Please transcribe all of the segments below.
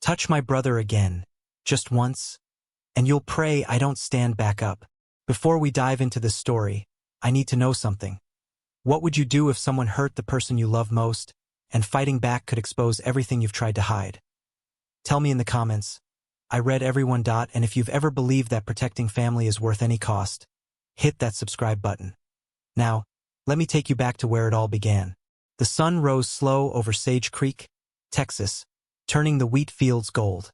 Touch my brother again, just once, and you'll pray I don't stand back up. Before we dive into this story, I need to know something. What would you do if someone hurt the person you love most, and fighting back could expose everything you've tried to hide? Tell me in the comments. I read everyone. And if you've ever believed that protecting family is worth any cost, hit that subscribe button. Now, let me take you back to where it all began. The sun rose slow over Sage Creek, Texas, turning the wheat fields gold.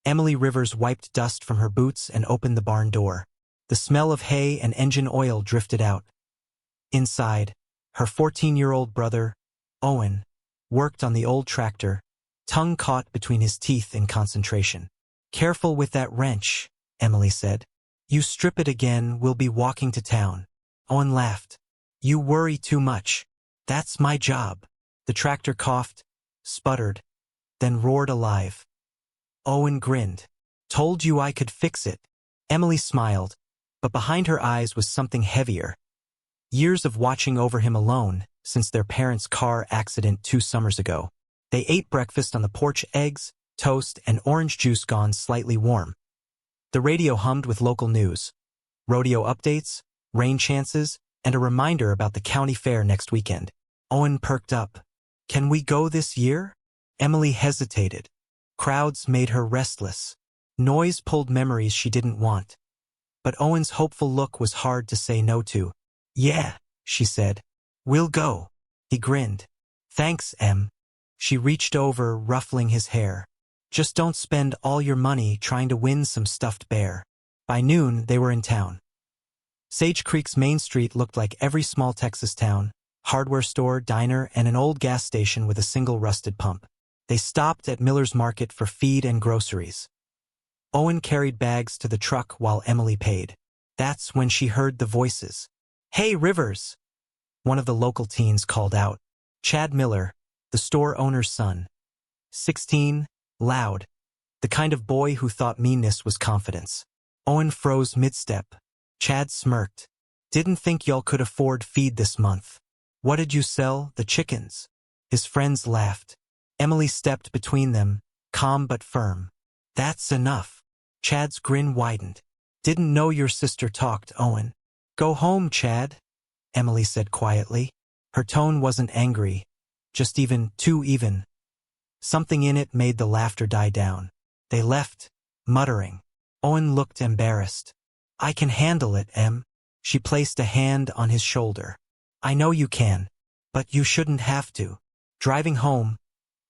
Emily Rivers wiped dust from her boots and opened the barn door. The smell of hay and engine oil drifted out. Inside, her 14-year-old brother, Owen, worked on the old tractor, tongue caught between his teeth in concentration. "Careful with that wrench," Emily said. "You strip it again, we'll be walking to town." Owen laughed. "You worry too much. That's my job." The tractor coughed, sputtered, then roared alive. Owen grinned. "Told you I could fix it." Emily smiled, but behind her eyes was something heavier. Years of watching over him alone since their parents' car accident 2 summers ago. They ate breakfast on the porch, eggs, toast, and orange juice gone slightly warm. The radio hummed with local news, rodeo updates, rain chances, and a reminder about the county fair next weekend. Owen perked up. "Can we go this year?" Emily hesitated. Crowds made her restless. Noise pulled memories she didn't want. But Owen's hopeful look was hard to say no to. "Yeah," she said. "We'll go." He grinned. "Thanks, Em." She reached over, ruffling his hair. "Just don't spend all your money trying to win some stuffed bear." By noon, they were in town. Sage Creek's main street looked like every small Texas town: hardware store, diner, and an old gas station with a single rusted pump. They stopped at Miller's Market for feed and groceries. Owen carried bags to the truck while Emily paid. That's when she heard the voices. "Hey, Rivers!" One of the local teens called out. Chad Miller, the store owner's son. 16, loud. The kind of boy who thought meanness was confidence. Owen froze mid-step. Chad smirked. "Didn't think y'all could afford feed this month. What did you sell, the chickens?" His friends laughed. Emily stepped between them, calm but firm. "That's enough." Chad's grin widened. "Didn't know your sister talked, Owen." "Go home, Chad," Emily said quietly. Her tone wasn't angry, just too even. Something in it made the laughter die down. They left, muttering. Owen looked embarrassed. "I can handle it, Em." She placed a hand on his shoulder. "I know you can, but you shouldn't have to." Driving home,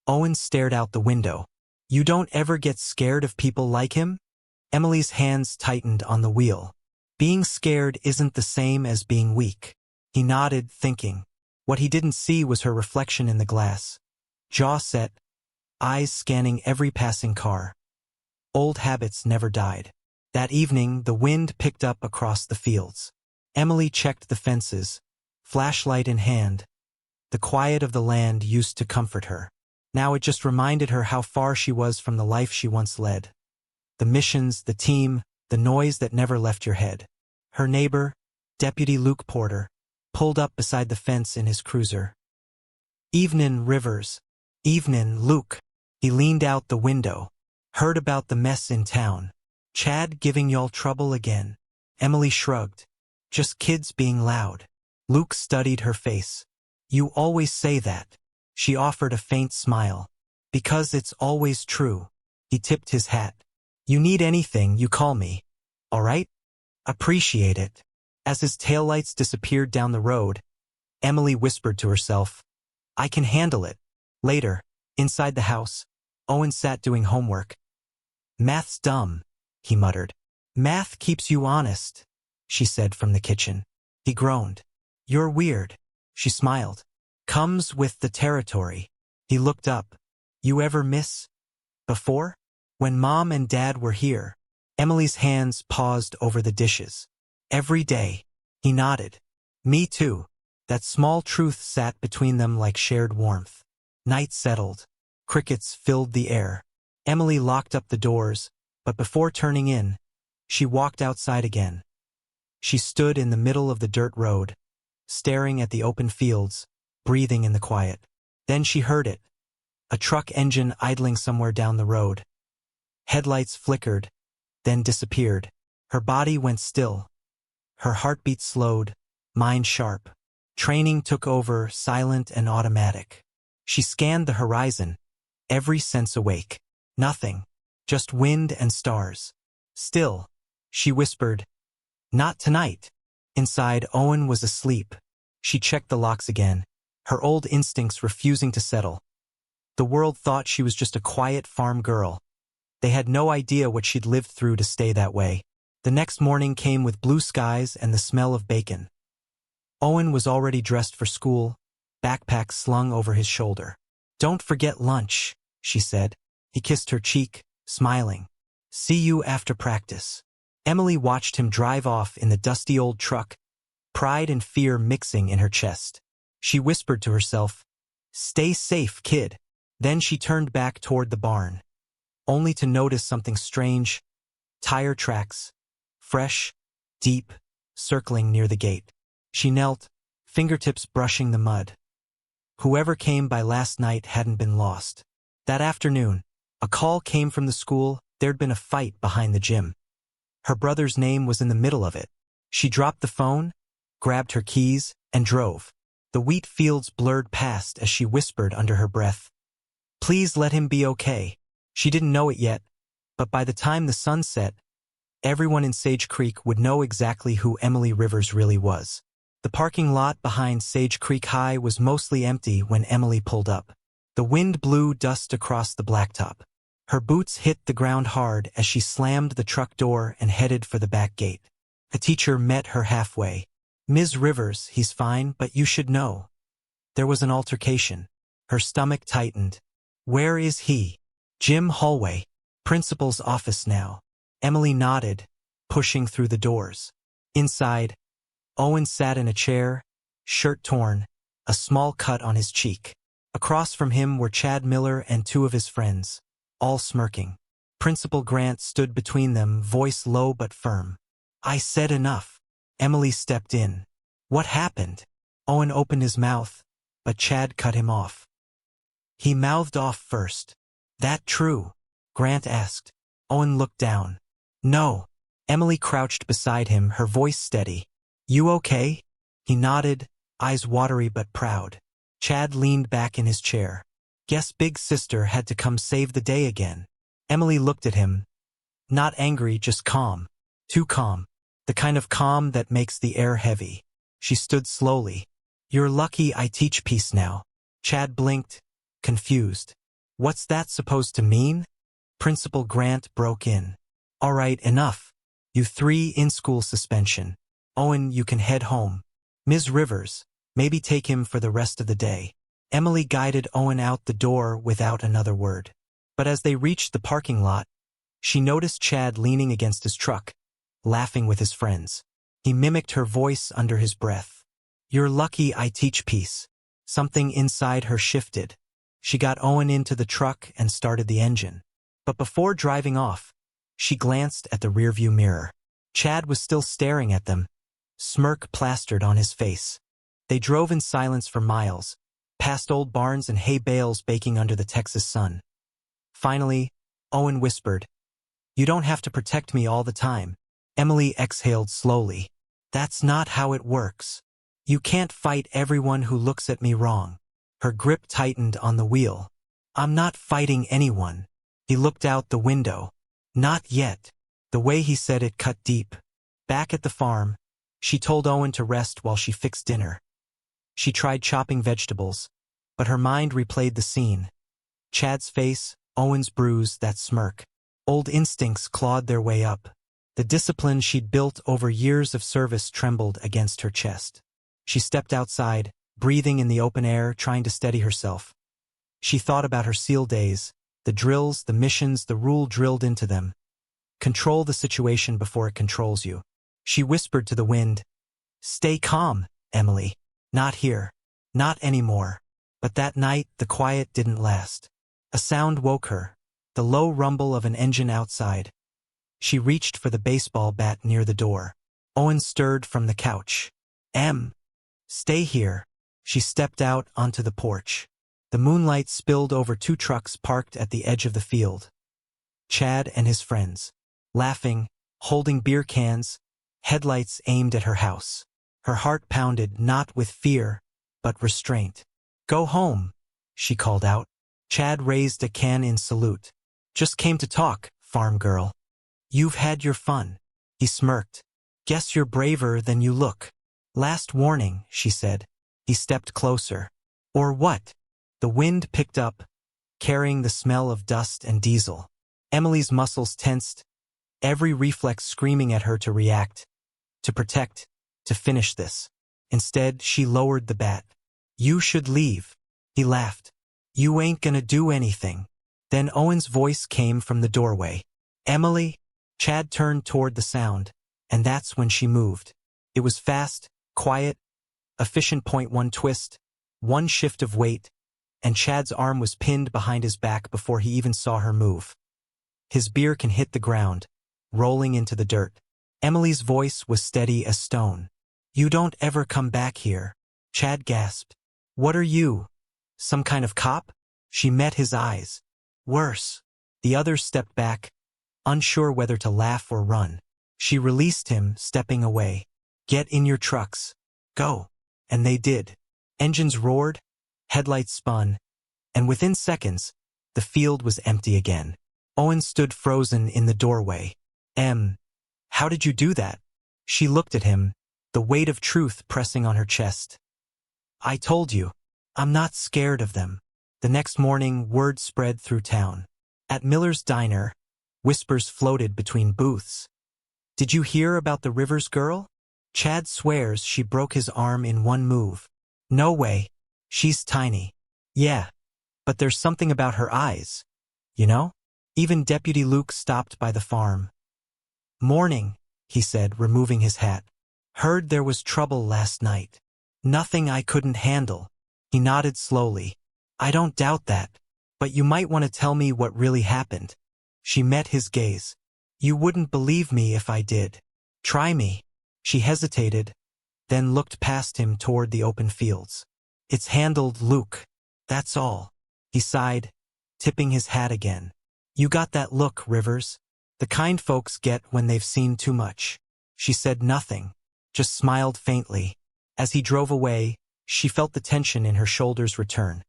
Owen stared out the window. "You don't ever get scared of people like him?" Emily's hands tightened on the wheel. "Being scared isn't the same as being weak." He nodded, thinking. What he didn't see was her reflection in the glass. Jaw set, eyes scanning every passing car. Old habits never died. That evening, the wind picked up across the fields. Emily checked the fences, flashlight in hand. The quiet of the land used to comfort her. Now it just reminded her how far she was from the life she once led. The missions, the team, the noise that never left your head. Her neighbor, Deputy Luke Porter, pulled up beside the fence in his cruiser. "Evenin', Rivers." "Evenin', Luke." He leaned out the window. "Heard about the mess in town. Chad giving y'all trouble again?" Emily shrugged. "Just kids being loud." Luke studied her face. "You always say that." She offered a faint smile. "Because it's always true." He tipped his hat. "You need anything, you call me. All right? Appreciate it." As his taillights disappeared down the road, Emily whispered to herself, "I can handle it." Later, inside the house, Owen sat doing homework. "Math's dumb," he muttered. "Math keeps you honest," she said from the kitchen. He groaned. "You're weird." She smiled. "Comes with the territory." He looked up. "You ever miss before? When Mom and Dad were here?" Emily's hands paused over the dishes. "Every day." He nodded. "Me too." That small truth sat between them like shared warmth. Night settled. Crickets filled the air. Emily locked up the doors, but before turning in, she walked outside again. She stood in the middle of the dirt road, staring at the open fields, breathing in the quiet. Then she heard it. a truck engine idling somewhere down the road. Headlights flickered, then disappeared. Her body went still. Her heartbeat slowed, mind sharp. Training took over, silent and automatic. She scanned the horizon, every sense awake. Nothing, just wind and stars. Still, she whispered, "Not tonight." Inside, Owen was asleep. She checked the locks again, her old instincts refusing to settle. The world thought she was just a quiet farm girl. They had no idea what she'd lived through to stay that way. The next morning came with blue skies and the smell of bacon. Owen was already dressed for school, backpack slung over his shoulder. "Don't forget lunch," she said. He kissed her cheek, smiling. "See you after practice." Emily watched him drive off in the dusty old truck, pride and fear mixing in her chest. She whispered to herself, "Stay safe, kid." Then she turned back toward the barn, only to notice something strange. Tire tracks, fresh, deep, circling near the gate. She knelt, fingertips brushing the mud. Whoever came by last night hadn't been lost. That afternoon, a call came from the school. There'd been a fight behind the gym. Her brother's name was in the middle of it. She dropped the phone, grabbed her keys, and drove. The wheat fields blurred past as she whispered under her breath, "Please let him be okay." She didn't know it yet, but by the time the sun set, everyone in Sage Creek would know exactly who Emily Rivers really was. The parking lot behind Sage Creek High was mostly empty when Emily pulled up. The wind blew dust across the blacktop. Her boots hit the ground hard as she slammed the truck door and headed for the back gate. A teacher met her halfway. "Ms. Rivers, he's fine, but you should know." There was an altercation. Her stomach tightened. "Where is he?" "Gym hallway. Principal's office now." Emily nodded, pushing through the doors. Inside, Owen sat in a chair, shirt torn, a small cut on his cheek. Across from him were Chad Miller and two of his friends, all smirking. Principal Grant stood between them, voice low but firm. "I said enough." Emily stepped in. "What happened?" Owen opened his mouth, but Chad cut him off. He mouthed off first. "That true?" Grant asked. Owen looked down. "No." Emily crouched beside him, her voice steady. "You okay?" He nodded, eyes watery but proud. Chad leaned back in his chair. "Guess big sister had to come save the day again." Emily looked at him. Not angry, just calm. Too calm. The kind of calm that makes the air heavy. She stood slowly. "You're lucky I teach peace now." Chad blinked, confused. "What's that supposed to mean?" Principal Grant broke in. "All right, enough. You three in-school suspension. Owen, you can head home. Ms. Rivers, maybe take him for the rest of the day." Emily guided Owen out the door without another word. But as they reached the parking lot, she noticed Chad leaning against his truck, laughing with his friends. He mimicked her voice under his breath. "You're lucky I teach peace." Something inside her shifted. She got Owen into the truck and started the engine. But before driving off, she glanced at the rearview mirror. Chad was still staring at them, smirk plastered on his face. They drove in silence for miles, past old barns and hay bales baking under the Texas sun. Finally, Owen whispered, "You don't have to protect me all the time." Emily exhaled slowly. "That's not how it works. You can't fight everyone who looks at me wrong." Her grip tightened on the wheel. "I'm not fighting anyone." He looked out the window. "Not yet." The way he said it cut deep. Back at the farm, she told Owen to rest while she fixed dinner. She tried chopping vegetables, but her mind replayed the scene. Chad's face, Owen's bruise, that smirk. Old instincts clawed their way up. The discipline she'd built over years of service trembled against her chest. She stepped outside, breathing in the open air, trying to steady herself. She thought about her SEAL days, the drills, the missions, the rule drilled into them. Control the situation before it controls you. She whispered to the wind, "Stay calm, Emily. Not here. Not anymore." But that night, the quiet didn't last. A sound woke her, the low rumble of an engine outside. She reached for the baseball bat near the door. Owen stirred from the couch. Stay here." She stepped out onto the porch. The moonlight spilled over two trucks parked at the edge of the field. Chad and his friends, laughing, holding beer cans, headlights aimed at her house. Her heart pounded not with fear, but restraint. "Go home," she called out. Chad raised a can in salute. "Just came to talk, farm girl. You've had your fun." He smirked. "Guess you're braver than you look." "Last warning," she said. He stepped closer. "Or what?" The wind picked up, carrying the smell of dust and diesel. Emily's muscles tensed, every reflex screaming at her to react, to protect, to finish this. Instead, she lowered the bat. "You should leave." He laughed. "You ain't gonna do anything." Then Owen's voice came from the doorway. "Emily?" Chad turned toward the sound, and that's when she moved. It was fast, quiet, efficient. One twist, one shift of weight, and Chad's arm was pinned behind his back before he even saw her move. His beer can hit the ground, rolling into the dirt. Emily's voice was steady as stone. "You don't ever come back here." Chad gasped. "What are you? Some kind of cop?" She met his eyes. "Worse." The other stepped back, unsure whether to laugh or run. She released him, stepping away. "Get in your trucks. Go." And they did. Engines roared, headlights spun, and within seconds, the field was empty again. Owen stood frozen in the doorway. How did you do that?" She looked at him, the weight of truth pressing on her chest. "I told you, I'm not scared of them." The next morning, word spread through town. At Miller's diner, whispers floated between booths. "Did you hear about the Rivers girl? Chad swears she broke his arm in one move." "No way. She's tiny." "Yeah, but there's something about her eyes. You know?" Even Deputy Luke stopped by the farm. "Morning," he said, removing his hat. "Heard there was trouble last night. Nothing I couldn't handle." He nodded slowly. "I don't doubt that, but you might want to tell me what really happened." She met his gaze. "You wouldn't believe me if I did." "Try me." She hesitated, then looked past him toward the open fields. "It's handled, Luke. That's all." He sighed, tipping his hat again. "You got that look, Rivers. The kind folks get when they've seen too much." She said nothing, just smiled faintly. As he drove away, she felt the tension in her shoulders return.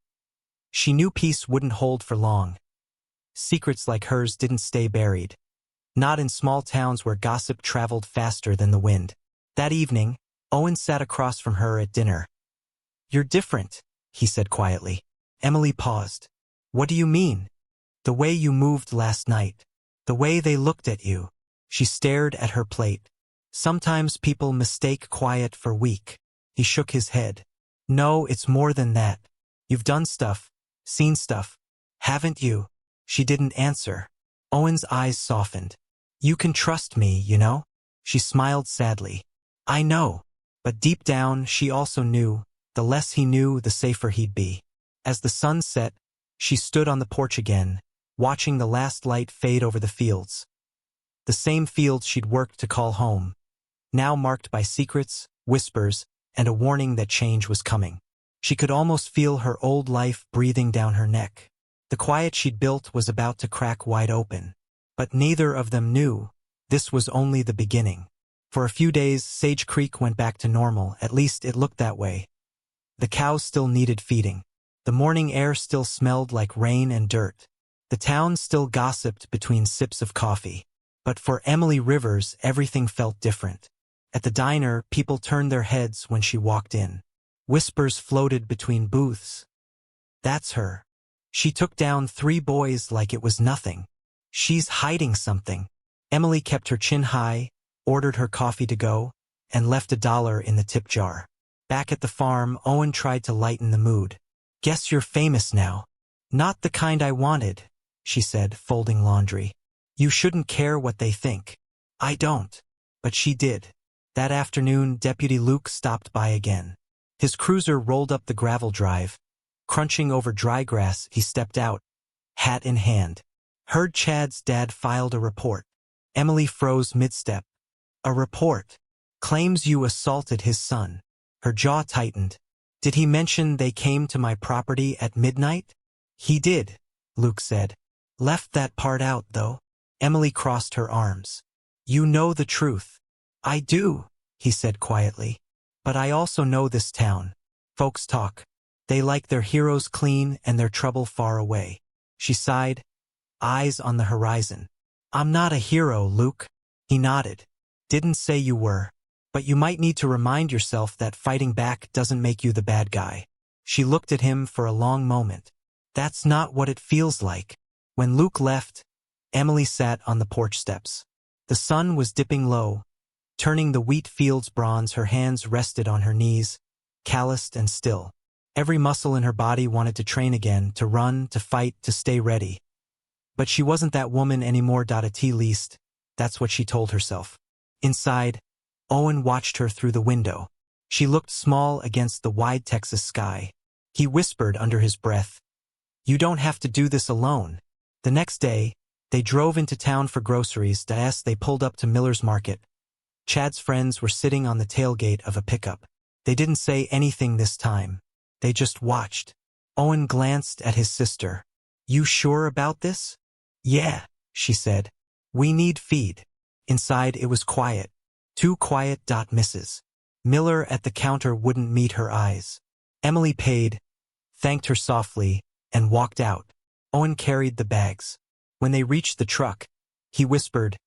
She knew peace wouldn't hold for long. Secrets like hers didn't stay buried. Not in small towns where gossip traveled faster than the wind. That evening, Owen sat across from her at dinner. "You're different," he said quietly. Emily paused. "What do you mean?" "The way you moved last night. The way they looked at you." She stared at her plate. "Sometimes people mistake quiet for weak." He shook his head. "No, it's more than that. You've done stuff, seen stuff, haven't you?" She didn't answer. Owen's eyes softened. "You can trust me, you know?" She smiled sadly. "I know." But deep down, she also knew, the less he knew, the safer he'd be. As the sun set, she stood on the porch again, watching the last light fade over the fields. The same fields she'd worked to call home, now marked by secrets, whispers, and a warning that change was coming. She could almost feel her old life breathing down her neck. The quiet she'd built was about to crack wide open. But neither of them knew this was only the beginning. For a few days, Sage Creek went back to normal, at least it looked that way. The cows still needed feeding. The morning air still smelled like rain and dirt. The town still gossiped between sips of coffee. But for Emily Rivers, everything felt different. At the diner, people turned their heads when she walked in. Whispers floated between booths. "That's her. She took down 3 boys like it was nothing. She's hiding something." Emily kept her chin high, ordered her coffee to go, and left $1 in the tip jar. Back at the farm, Owen tried to lighten the mood. "Guess you're famous now." "Not the kind I wanted," she said, folding laundry. "You shouldn't care what they think." "I don't." But she did. That afternoon, Deputy Luke stopped by again. His cruiser rolled up the gravel drive. Crunching over dry grass, he stepped out, hat in hand. "Heard Chad's dad filed a report." Emily froze mid-step. "A report? Claims you assaulted his son." Her jaw tightened. Did he mention they came to my property at midnight? He did, Luke said. Left that part out, though. Emily crossed her arms. You know the truth. I do, he said quietly. But I also know this town. Folks talk. They like their heroes clean and their trouble far away. She sighed, eyes on the horizon. I'm not a hero, Luke. He nodded. Didn't say you were. But you might need to remind yourself that fighting back doesn't make you the bad guy. She looked at him for a long moment. That's not what it feels like. When Luke left, Emily sat on the porch steps. The sun was dipping low, turning the wheat fields bronze. Her hands rested on her knees, calloused and still. Every muscle in her body wanted to train again, to run, to fight, to stay ready. But she wasn't that woman anymore. At least, that's what she told herself. Inside, Owen watched her through the window. She looked small against the wide Texas sky. He whispered under his breath, "You don't have to do this alone." The next day, they drove into town for groceries. As they pulled up to Miller's Market, Chad's friends were sitting on the tailgate of a pickup. They didn't say anything this time. They just watched. Owen glanced at his sister. You sure about this? Yeah, she said. We need feed. Inside it was quiet. Too quiet. Mrs. Miller at the counter wouldn't meet her eyes. Emily paid, thanked her softly, and walked out. Owen carried the bags. When they reached the truck, he whispered,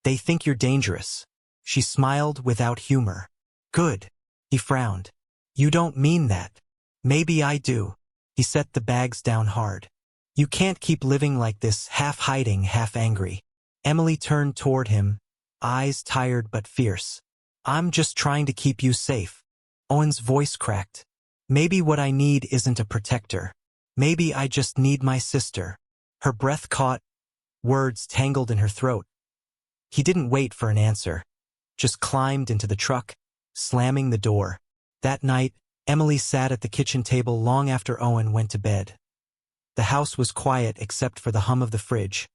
They think you're dangerous. She smiled without humor. Good. He frowned. You don't mean that. Maybe I do. He set the bags down hard. You can't keep living like this, half hiding, half angry. Emily turned toward him, eyes tired but fierce. I'm just trying to keep you safe. Owen's voice cracked. Maybe what I need isn't a protector. Maybe I just need my sister. Her breath caught, words tangled in her throat. He didn't wait for an answer, just climbed into the truck, slamming the door. That night, Emily sat at the kitchen table long after Owen went to bed. The house was quiet except for the hum of the fridge.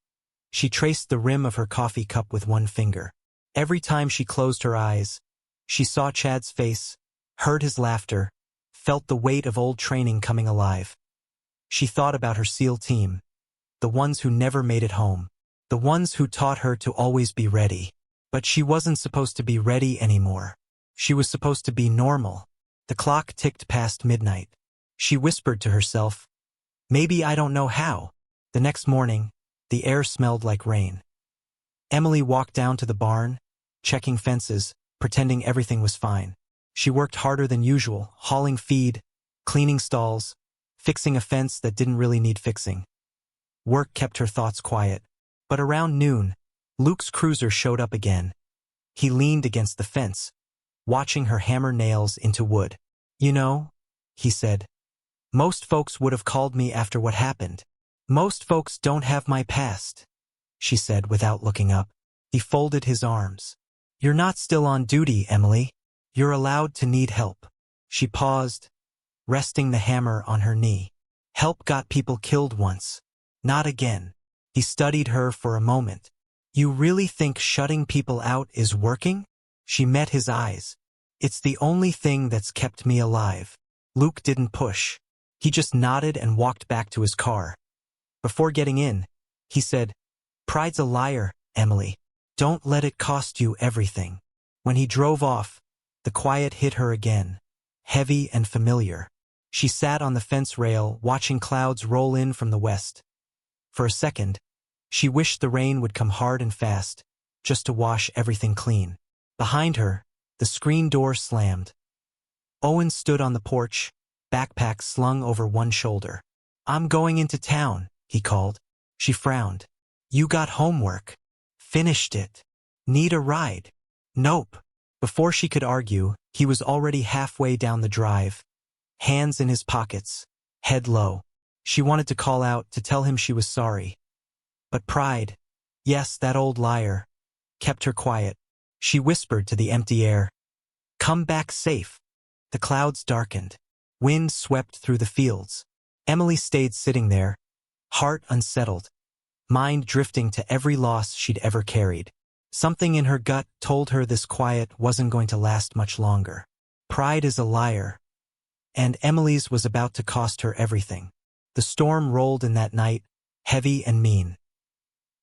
She traced the rim of her coffee cup with one finger. Every time she closed her eyes, she saw Chad's face, heard his laughter, felt the weight of old training coming alive. She thought about her SEAL team, the ones who never made it home, the ones who taught her to always be ready. But she wasn't supposed to be ready anymore. She was supposed to be normal. The clock ticked past midnight. She whispered to herself, maybe I don't know how. The next morning, the air smelled like rain. Emily walked down to the barn, checking fences, pretending everything was fine. She worked harder than usual, hauling feed, cleaning stalls, fixing a fence that didn't really need fixing. Work kept her thoughts quiet. But around noon, Luke's cruiser showed up again. He leaned against the fence, watching her hammer nails into wood. You know, he said, most folks would have called me after what happened. Most folks don't have my past, she said without looking up. He folded his arms. You're not still on duty, Emily. You're allowed to need help. She paused, resting the hammer on her knee. Help got people killed once. Not again. He studied her for a moment. You really think shutting people out is working? She met his eyes. It's the only thing that's kept me alive. Luke didn't push. He just nodded and walked back to his car. Before getting in, he said, Pride's a liar, Emily. Don't let it cost you everything. When he drove off, the quiet hit her again, heavy and familiar. She sat on the fence rail, watching clouds roll in from the west. For a second, she wished the rain would come hard and fast, just to wash everything clean. Behind her, the screen door slammed. Owen stood on the porch, backpack slung over one shoulder. I'm going into town, he called. She frowned. You got homework. Finished it. Need a ride? Nope. Before she could argue, he was already halfway down the drive, hands in his pockets, head low. She wanted to call out, to tell him she was sorry. But pride, yes, that old liar, kept her quiet. She whispered to the empty air, Come back safe. The clouds darkened. Wind swept through the fields. Emily stayed sitting there, heart unsettled, mind drifting to every loss she'd ever carried. Something in her gut told her this quiet wasn't going to last much longer. Pride is a liar. and Emily's was about to cost her everything. The storm rolled in that night, heavy and mean.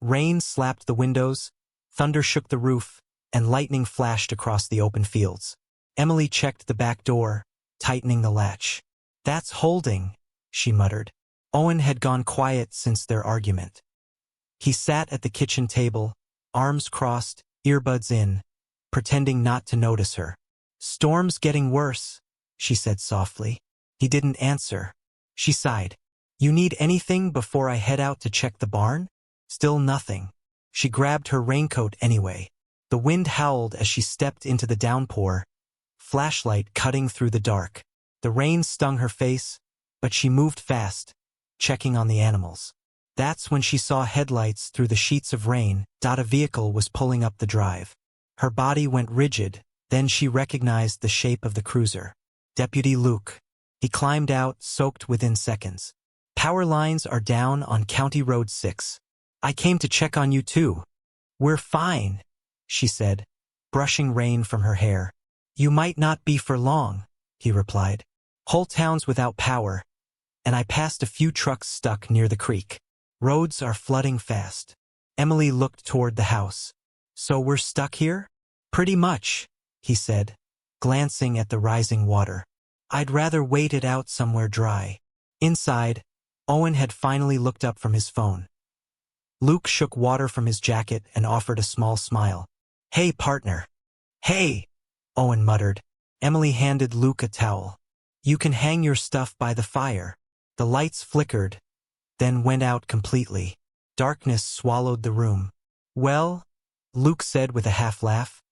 Rain slapped the windows, thunder shook the roof, and lightning flashed across the open fields. Emily checked the back door, tightening the latch. "That's holding," she muttered. Owen had gone quiet since their argument. He sat at the kitchen table, arms crossed, earbuds in, pretending not to notice her. "Storm's getting worse," she said softly. He didn't answer. She sighed. "You need anything before I head out to check the barn?" Still nothing. She grabbed her raincoat anyway. The wind howled as she stepped into the downpour, flashlight cutting through the dark. The rain stung her face, but she moved fast, checking on the animals. That's when she saw headlights through the sheets of rain. A vehicle was pulling up the drive. Her body went rigid, then she recognized the shape of the cruiser. Deputy Luke. He climbed out, soaked within seconds. "Power lines are down on County Road 6. I came to check on you too." "We're fine," she said, brushing rain from her hair. "You might not be for long," he replied. "Whole town's without power, and I passed a few trucks stuck near the creek. Roads are flooding fast." Emily looked toward the house. "So we're stuck here?" "Pretty much," he said, glancing at the rising water. "I'd rather wait it out somewhere dry." Inside, Owen had finally looked up from his phone. Luke shook water from his jacket and offered a small smile. "Hey, partner." "Hey," Owen muttered. Emily handed Luke a towel. "You can hang your stuff by the fire." The lights flickered, then went out completely. Darkness swallowed the room. "Well," Luke said with a half laugh,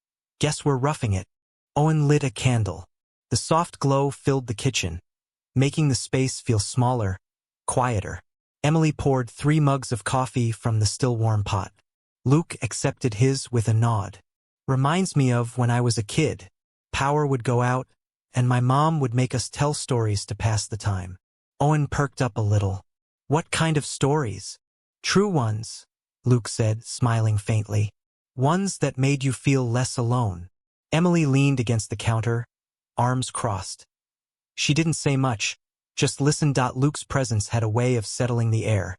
"guess we're roughing it." Owen lit a candle. The soft glow filled the kitchen, making the space feel smaller, quieter. Emily poured 3 mugs of coffee from the still warm pot. Luke accepted his with a nod. "Reminds me of when I was a kid. Power would go out, and my mom would make us tell stories to pass the time." Owen perked up a little. "What kind of stories?" "True ones," Luke said, smiling faintly. "Ones that made you feel less alone." Emily leaned against the counter, arms crossed. She didn't say much, just listened. Luke's presence had a way of settling the air.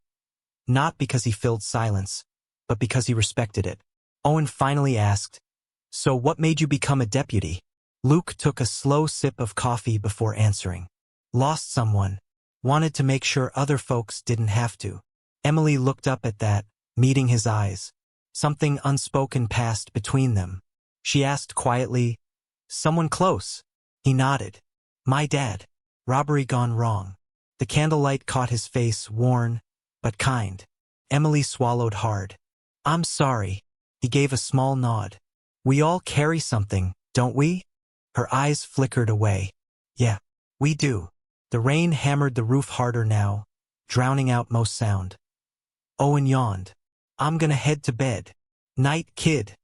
Not because he filled silence, but because he respected it. Owen finally asked, "So what made you become a deputy?" Luke took a slow sip of coffee before answering. "Lost someone. Wanted to make sure other folks didn't have to." Emily looked up at that, meeting his eyes. Something unspoken passed between them. She asked quietly, "Someone close?" He nodded. "My dad. Robbery gone wrong." The candlelight caught his face, worn, but kind. Emily swallowed hard. "I'm sorry." He gave a small nod. "We all carry something, don't we?" Her eyes flickered away. "Yeah, we do." The rain hammered the roof harder now, drowning out most sound. Owen yawned. "I'm gonna head to bed." "Night, kid,"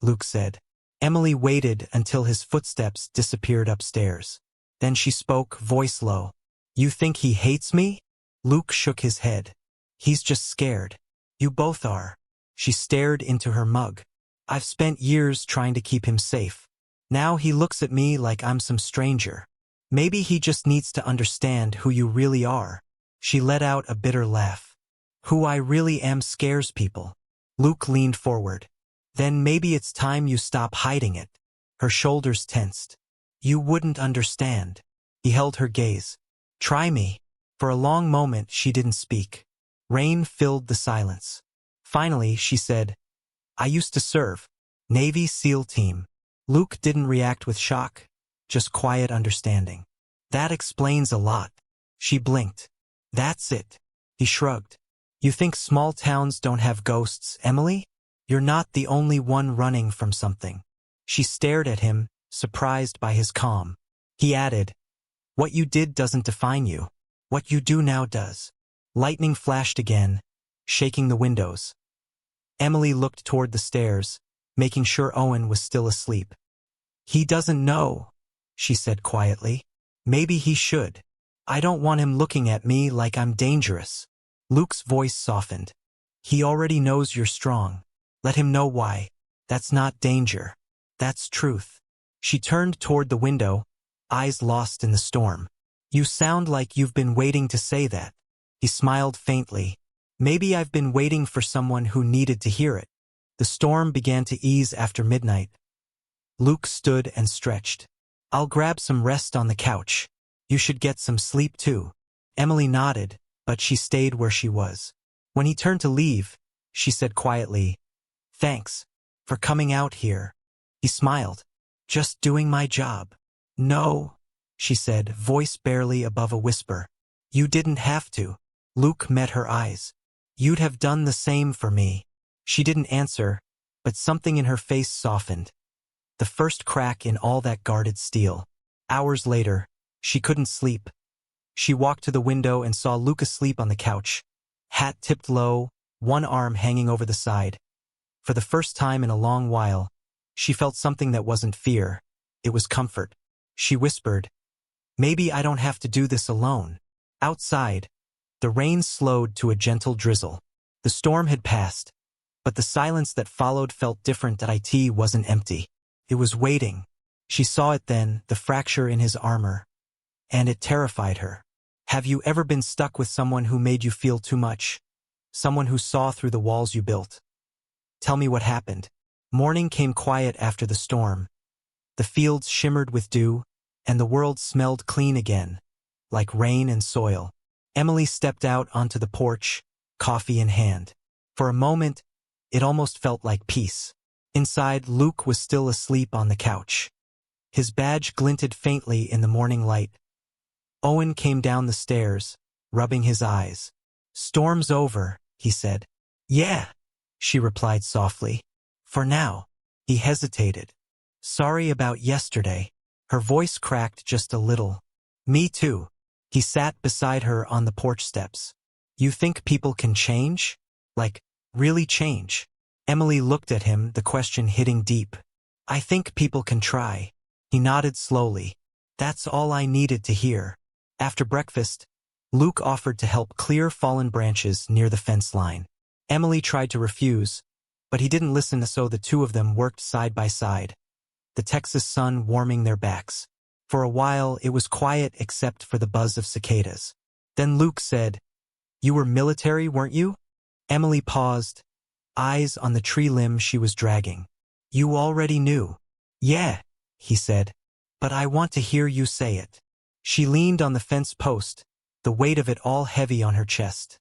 Luke said. Emily waited until his footsteps disappeared upstairs. Then she spoke, voice low. "You think he hates me?" Luke shook his head. "He's just scared. You both are." She stared into her mug. "I've spent years trying to keep him safe. Now he looks at me like I'm some stranger. Maybe he just needs to understand who you really are." She let out a bitter laugh. "Who I really am scares people." Luke leaned forward. "Then maybe it's time you stop hiding it." Her shoulders tensed. "You wouldn't understand." He held her gaze. "Try me." For a long moment she didn't speak. Rain filled the silence. Finally she said, "I used to serve. Navy SEAL team." Luke didn't react with shock, just quiet understanding. "That explains a lot." She blinked. "That's it." He shrugged. "You think small towns don't have ghosts, Emily? You're not the only one running from something." She stared at him, surprised by his calm. He added, "What you did doesn't define you. What you do now does." Lightning flashed again, shaking the windows. Emily looked toward the stairs, making sure Owen was still asleep. "He doesn't know," she said quietly. "Maybe he should. I don't want him looking at me like I'm dangerous." Luke's voice softened. "He already knows you're strong. Let him know why. That's not danger. That's truth." She turned toward the window, eyes lost in the storm. You sound like you've been waiting to say that. He smiled faintly. Maybe I've been waiting for someone who needed to hear it. The storm began to ease after midnight. Luke stood and stretched. I'll grab some rest on the couch. You should get some sleep too. Emily nodded, but she stayed where she was. When he turned to leave, she said quietly, Thanks for coming out here. He smiled. Just doing my job. No, she said, voice barely above a whisper. You didn't have to. Luke met her eyes. You'd have done the same for me. She didn't answer, but something in her face softened. The first crack in all that guarded steel. Hours later, she couldn't sleep. She walked to the window and saw Luke asleep on the couch, hat tipped low, one arm hanging over the side. For the first time in a long while, she felt something that wasn't fear. It was comfort. She whispered, Maybe I don't have to do this alone. Outside, the rain slowed to a gentle drizzle. The storm had passed, but the silence that followed felt different. It wasn't empty. It was waiting. She saw it then, the fracture in his armor, and it terrified her. Have you ever been stuck with someone who made you feel too much? Someone who saw through the walls you built? Tell me what happened. Morning came quiet after the storm. The fields shimmered with dew, and the world smelled clean again, like rain and soil. Emily stepped out onto the porch, coffee in hand. For a moment, it almost felt like peace. Inside, Luke was still asleep on the couch. His badge glinted faintly in the morning light. Owen came down the stairs, rubbing his eyes. Storm's over, he said. Yeah, she replied softly. For now. He hesitated. Sorry about yesterday. Her voice cracked just a little. Me too. He sat beside her on the porch steps. You think people can change? Like, really change? Emily looked at him, the question hitting deep. I think people can try. He nodded slowly. That's all I needed to hear. After breakfast, Luke offered to help clear fallen branches near the fence line. Emily tried to refuse, but he didn't listen, so the two of them worked side by side, the Texas sun warming their backs. For a while, it was quiet except for the buzz of cicadas. Then Luke said, You were military, weren't you? Emily paused, eyes on the tree limb she was dragging. You already knew. Yeah, he said, but I want to hear you say it. She leaned on the fence post, the weight of it all heavy on her chest.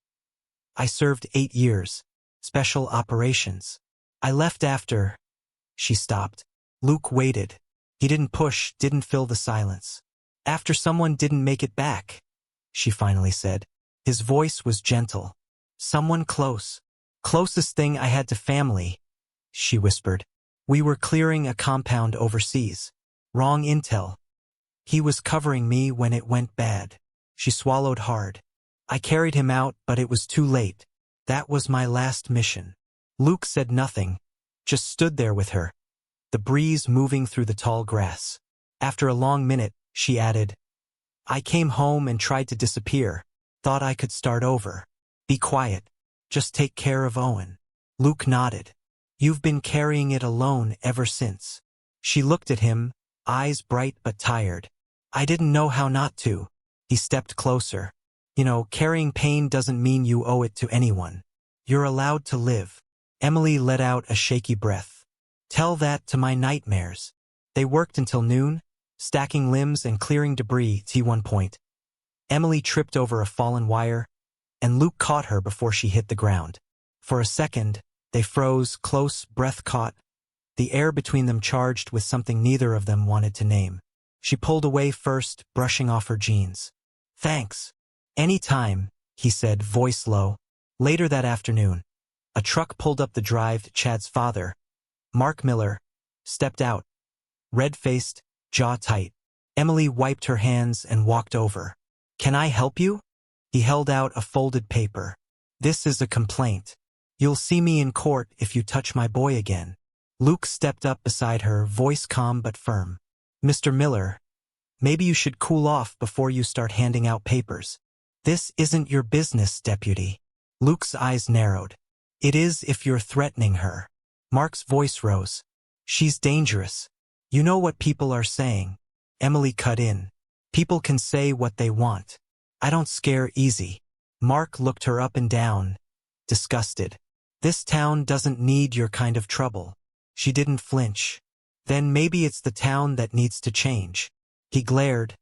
I served 8 years. Special operations. I left after. She stopped. Luke waited. He didn't push, didn't fill the silence. After someone didn't make it back, she finally said. His voice was gentle. Someone close. Closest thing I had to family, she whispered. We were clearing a compound overseas. Wrong intel. He was covering me when it went bad. She swallowed hard. I carried him out, but it was too late. That was my last mission. Luke said nothing, just stood there with her, the breeze moving through the tall grass. After a long minute, she added, I came home and tried to disappear. Thought I could start over. Be quiet. Just take care of Owen. Luke nodded. You've been carrying it alone ever since. She looked at him, eyes bright but tired. I didn't know how not to. He stepped closer. You know, carrying pain doesn't mean you owe it to anyone. You're allowed to live. Emily let out a shaky breath. Tell that to my nightmares. They worked until noon, stacking limbs and clearing debris. At one point, Emily tripped over a fallen wire, and Luke caught her before she hit the ground. For a second, they froze, close, breath caught, the air between them charged with something neither of them wanted to name. She pulled away first, brushing off her jeans. Thanks. Any time, he said, voice low. Later that afternoon, a truck pulled up the drive. Chad's father, Mark Miller, stepped out, red-faced, jaw tight. Emily wiped her hands and walked over. Can I help you? He held out a folded paper. This is a complaint. You'll see me in court if you touch my boy again. Luke stepped up beside her, voice calm but firm. Mr. Miller, maybe you should cool off before you start handing out papers. This isn't your business, deputy. Luke's eyes narrowed. It is if you're threatening her. Mark's voice rose. She's dangerous. You know what people are saying. Emily cut in. People can say what they want. I don't scare easy. Mark looked her up and down, disgusted. This town doesn't need your kind of trouble. She didn't flinch. Then maybe it's the town that needs to change. He glared,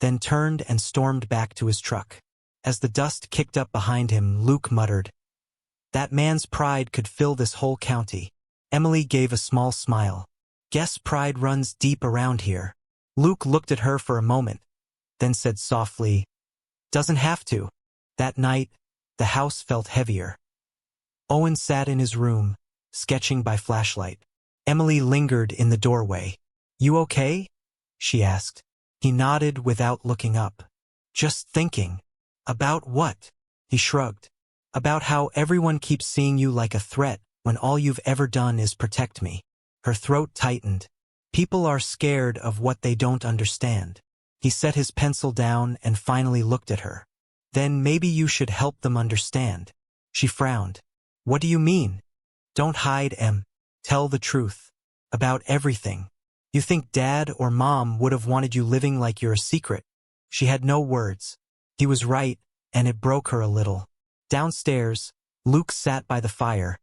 then turned and stormed back to his truck. As the dust kicked up behind him, Luke muttered, "That man's pride could fill this whole county." Emily gave a small smile. "Guess pride runs deep around here." Luke looked at her for a moment, then said softly, "Doesn't have to." That night, the house felt heavier. Owen sat in his room, sketching by flashlight. Emily lingered in the doorway. "You okay?" she asked. He nodded without looking up. "Just thinking." "About what?" He shrugged. "About how everyone keeps seeing you like a threat when all you've ever done is protect me." Her throat tightened. People are scared of what they don't understand. He set his pencil down and finally looked at her. "Then maybe you should help them understand." She frowned. "What do you mean?" "Don't hide, Em. Tell the truth. About everything. You think Dad or Mom would have wanted you living like you're a secret?" She had no words. He was right, and it broke her a little. Downstairs, Luke sat by the fire,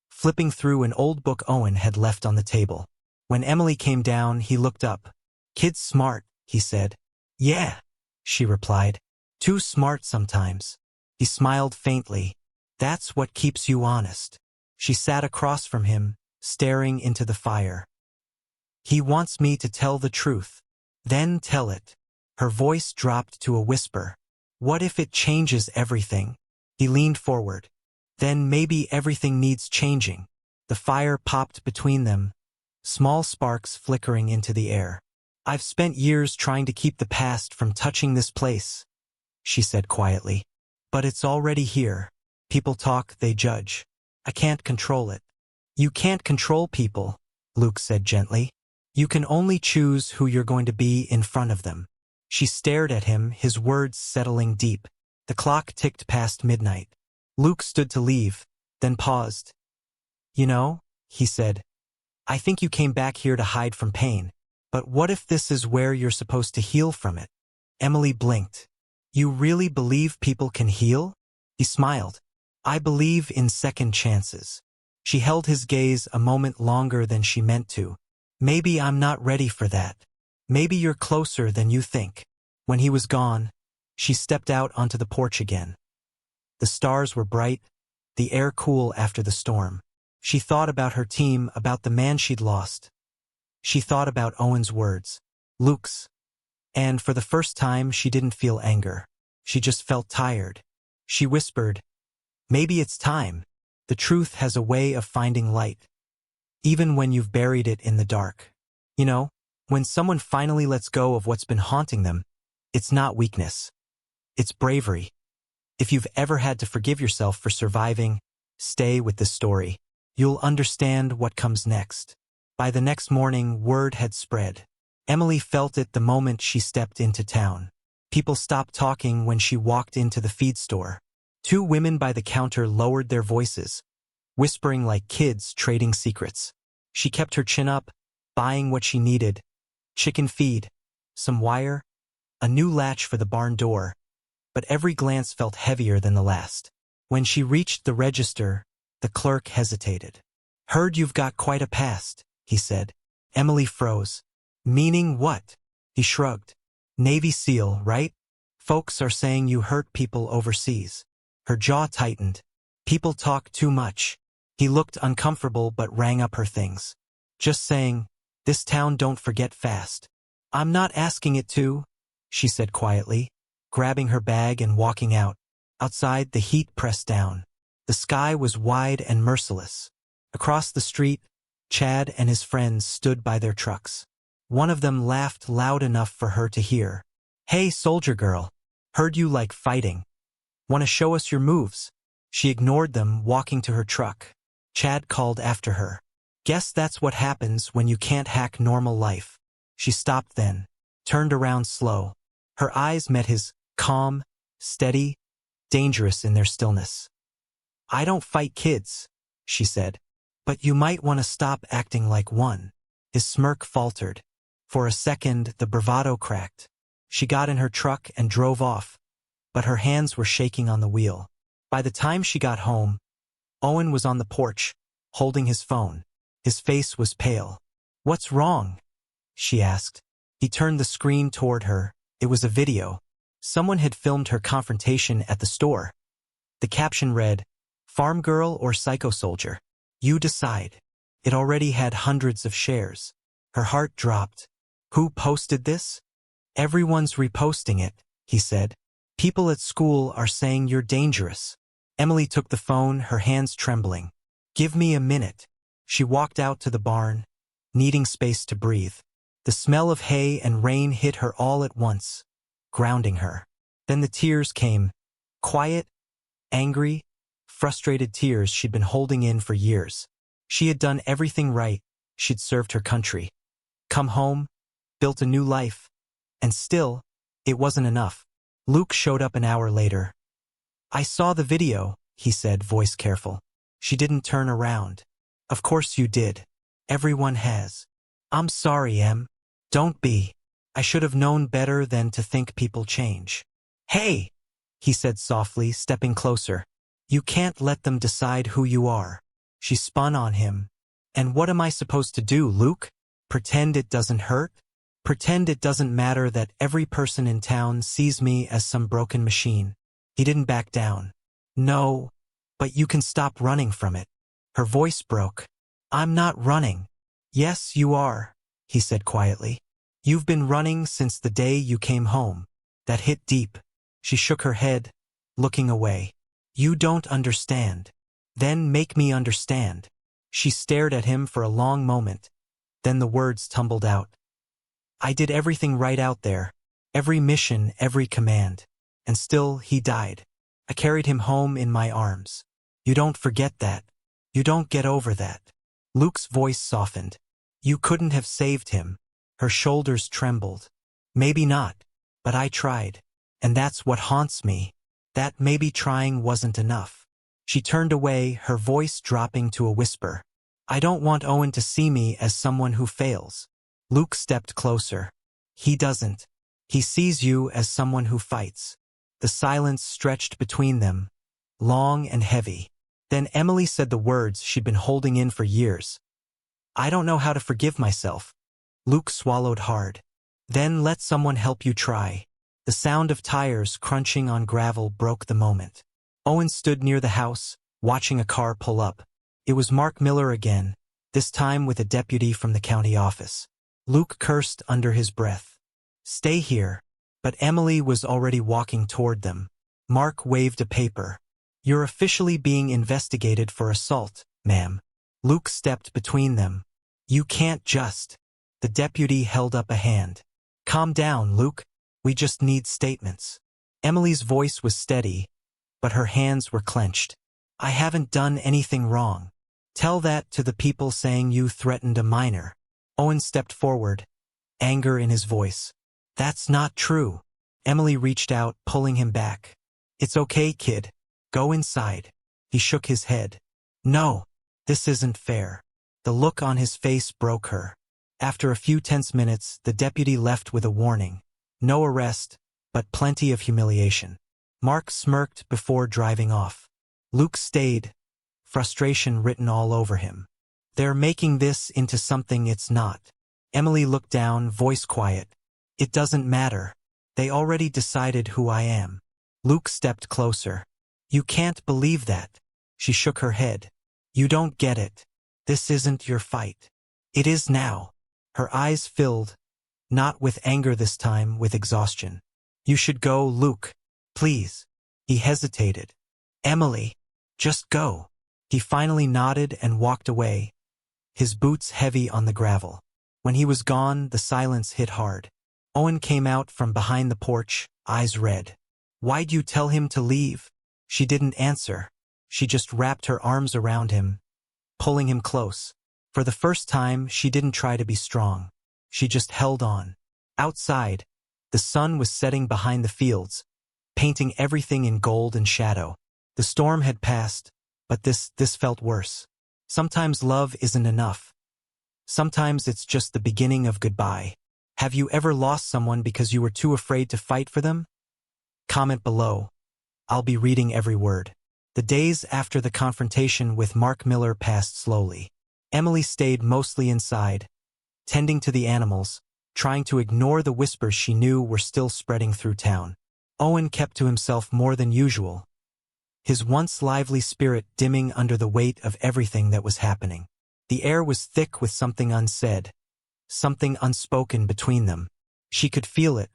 flipping through an old book Owen had left on the table. When Emily came down, he looked up. "Kid's smart," he said. "Yeah," she replied. "Too smart sometimes." He smiled faintly. "That's what keeps you honest." She sat across from him, staring into the fire. "He wants me to tell the truth." "Then tell it." Her voice dropped to a whisper. "What if it changes everything?" He leaned forward. "Then maybe everything needs changing." The fire popped between them, small sparks flickering into the air. "I've spent years trying to keep the past from touching this place," she said quietly. "But it's already here. People talk, they judge. I can't control it." "You can't control people," Luke said gently. "You can only choose who you're going to be in front of them." She stared at him, his words settling deep. The clock ticked past midnight. Luke stood to leave, then paused. "You know," he said, "I think you came back here to hide from pain. But what if this is where you're supposed to heal from it?" Emily blinked. "You really believe people can heal?" He smiled. "I believe in second chances." She held his gaze a moment longer than she meant to. "Maybe I'm not ready for that. Maybe you're closer than you think." When he was gone, she stepped out onto the porch again. The stars were bright, the air cool after the storm. She thought about her team, about the man she'd lost. She thought about Owen's words, Luke's. And for the first time, she didn't feel anger. She just felt tired. She whispered, "Maybe it's time." The truth has a way of finding light, even when you've buried it in the dark. You know, when someone finally lets go of what's been haunting them, it's not weakness. It's bravery. If you've ever had to forgive yourself for surviving, stay with this story. You'll understand what comes next. By the next morning, word had spread. Emily felt it the moment she stepped into town. People stopped talking when she walked into the feed store. Two women by the counter lowered their voices, whispering like kids trading secrets. She kept her chin up, buying what she needed: chicken feed, some wire, a new latch for the barn door. But every glance felt heavier than the last. When she reached the register, the clerk hesitated. "Heard you've got quite a past," he said. Emily froze. "Meaning what?" He shrugged. "Navy SEAL, right? Folks are saying you hurt people overseas." Her jaw tightened. "People talk too much." He looked uncomfortable but rang up her things. "Just saying, this town don't forget fast." "I'm not asking it to," she said quietly, grabbing her bag and walking out. Outside, the heat pressed down. The sky was wide and merciless. Across the street, Chad and his friends stood by their trucks. One of them laughed loud enough for her to hear. "Hey, soldier girl. Heard you like fighting. Want to show us your moves?" She ignored them, walking to her truck. Chad called after her. "Guess that's what happens when you can't hack normal life." She stopped then, turned around slow. Her eyes met his, calm, steady, dangerous in their stillness. "I don't fight kids," she said. "But you might want to stop acting like one." His smirk faltered. For a second, the bravado cracked. She got in her truck and drove off, but her hands were shaking on the wheel. By the time she got home, Owen was on the porch, holding his phone. His face was pale. "What's wrong?" she asked. He turned the screen toward her. It was a video. Someone had filmed her confrontation at the store. The caption read, "Farm girl or psycho soldier? You decide." It already had hundreds of shares. Her heart dropped. "Who posted this?" "Everyone's reposting it," he said. "People at school are saying you're dangerous." Emily took the phone, her hands trembling. "Give me a minute." She walked out to the barn, needing space to breathe. The smell of hay and rain hit her all at once, grounding her. Then the tears came, quiet, angry, frustrated tears she'd been holding in for years. She had done everything right. She'd served her country, come home, built a new life, and still, it wasn't enough. Luke showed up an hour later. "I saw the video," he said, voice careful. She didn't turn around. "Of course you did. Everyone has." "I'm sorry, Em. Don't be. I should have known better than to think people change." "Hey," he said softly, stepping closer. "You can't let them decide who you are." She spun on him. "And what am I supposed to do, Luke? Pretend it doesn't hurt? Pretend it doesn't matter that every person in town sees me as some broken machine?" He didn't back down. "No, but you can stop running from it." Her voice broke. "I'm not running." "Yes, you are," he said quietly. "You've been running since the day you came home." That hit deep. She shook her head, looking away. "You don't understand." "Then make me understand." She stared at him for a long moment. Then the words tumbled out. "I did everything right out there. Every mission, every command. And still, he died. I carried him home in my arms. You don't forget that. You don't get over that." Luke's voice softened. "You couldn't have saved him." Her shoulders trembled. "Maybe not, but I tried. And that's what haunts me. That maybe trying wasn't enough." She turned away, her voice dropping to a whisper. "I don't want Owen to see me as someone who fails." Luke stepped closer. "He doesn't. He sees you as someone who fights." The silence stretched between them, long and heavy. Then Emily said the words she'd been holding in for years. "I don't know how to forgive myself." Luke swallowed hard. "Then let someone help you try." The sound of tires crunching on gravel broke the moment. Owen stood near the house, watching a car pull up. It was Mark Miller again, this time with a deputy from the county office. Luke cursed under his breath. "Stay here." But Emily was already walking toward them. Mark waved a paper. "You're officially being investigated for assault, ma'am." Luke stepped between them. "You can't just." The deputy held up a hand. "Calm down, Luke. We just need statements." Emily's voice was steady, but her hands were clenched. "I haven't done anything wrong. Tell that to the people saying you threatened a minor." Owen stepped forward, anger in his voice. "That's not true." Emily reached out, pulling him back. "It's okay, kid. Go inside." He shook his head. "No, this isn't fair." The look on his face broke her. After a few tense minutes, the deputy left with a warning. No arrest, but plenty of humiliation. Mark smirked before driving off. Luke stayed, frustration written all over him. "They're making this into something it's not." Emily looked down, voice quiet. "It doesn't matter. They already decided who I am." Luke stepped closer. "You can't believe that." She shook her head. "You don't get it. This isn't your fight." "It is now." Her eyes filled, not with anger this time, with exhaustion. "You should go, Luke. Please." He hesitated. "Emily, just go." He finally nodded and walked away, his boots heavy on the gravel. When he was gone, the silence hit hard. Owen came out from behind the porch, eyes red. "Why'd you tell him to leave?" She didn't answer. She just wrapped her arms around him, pulling him close. For the first time, she didn't try to be strong. She just held on. Outside, the sun was setting behind the fields, painting everything in gold and shadow. The storm had passed, but this felt worse. Sometimes love isn't enough. Sometimes it's just the beginning of goodbye. Have you ever lost someone because you were too afraid to fight for them? Comment below. I'll be reading every word. The days after the confrontation with Mark Miller passed slowly. Emily stayed mostly inside, tending to the animals, trying to ignore the whispers she knew were still spreading through town. Owen kept to himself more than usual, his once lively spirit dimming under the weight of everything that was happening. The air was thick with something unsaid, something unspoken between them. She could feel it,